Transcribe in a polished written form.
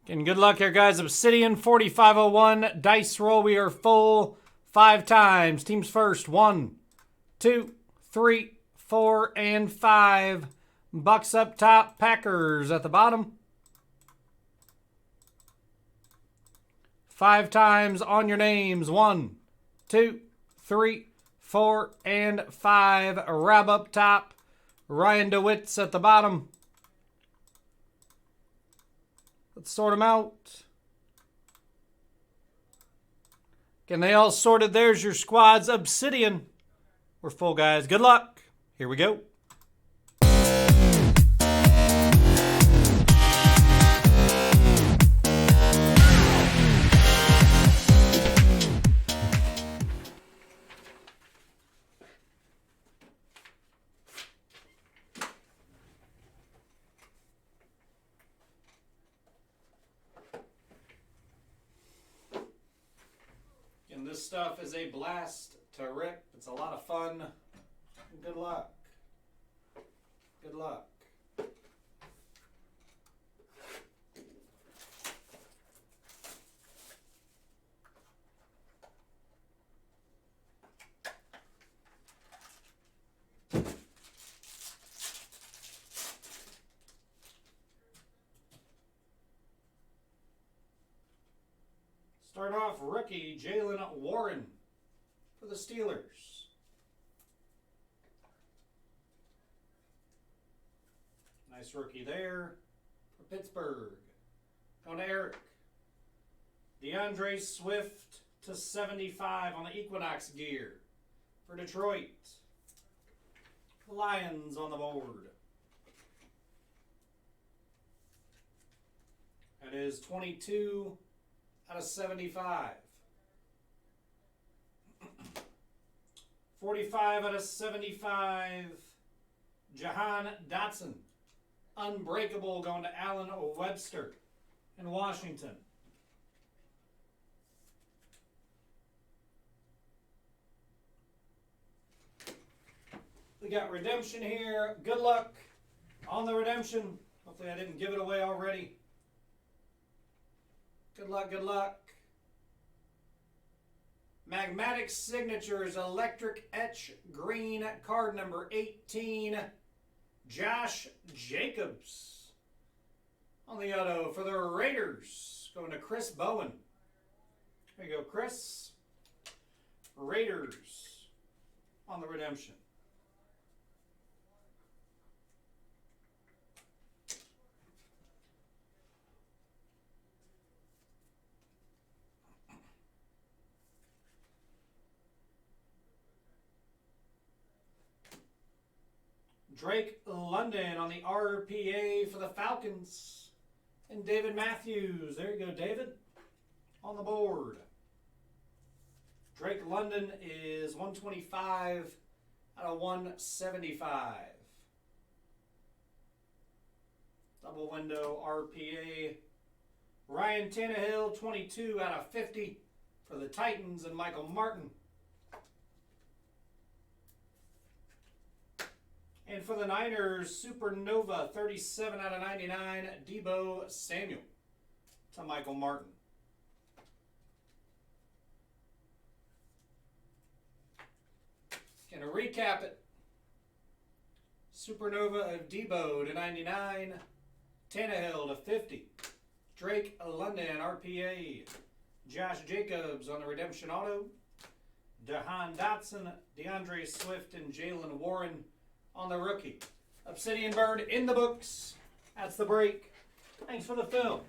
And good luck here, guys. Obsidian 4501 dice roll. We are full 5 times. Teams first. 1, 2, 3, 4, and 5. Bucks up top. Packers at the bottom. 5 times on your names. 1, 2, 3, 4, and 5. Rab up top. Ryan DeWitt's at the bottom. Let's sort them out. Again, they all sorted. There's your squads. Obsidian. We're full, guys. Good luck. Here we go. And this stuff is a blast to rip. It's a lot of fun. Good luck. Good luck. Start off rookie Jaylen Warren for the Steelers. Nice rookie there for Pittsburgh. Going to Eric. DeAndre Swift to 75 on the Equinox gear for Detroit. The Lions on the board. That is 22 out of 75. 45 out of 75. Jahan Dotson. Unbreakable going to Allen Webster in Washington. We got redemption here. Good luck on the redemption. Hopefully I didn't give it away already. Good luck, good luck. Magmatic Signatures, Electric Etch Green, card number 18, Josh Jacobs. On the auto for the Raiders, going to Chris Bowen. There you go, Chris. Raiders on the redemption. Drake London on the RPA for the Falcons. And David Matthews. There you go, David. On the board. Drake London is 125 out of 175. Double window RPA. Ryan Tannehill, 22 out of 50 for the Titans and Michael Martin. And for the Niners, Supernova, 37 out of 99, Deebo Samuel to Michael Martin. Gonna recap it. Supernova of Deebo to 99, Tannehill to 50, Drake London RPA, Josh Jacobs on the redemption auto, Jahan Dotson, DeAndre Swift, and Jaylen Warren on the rookie. Obsidian Bird in the books. That's the break. Thanks for the film.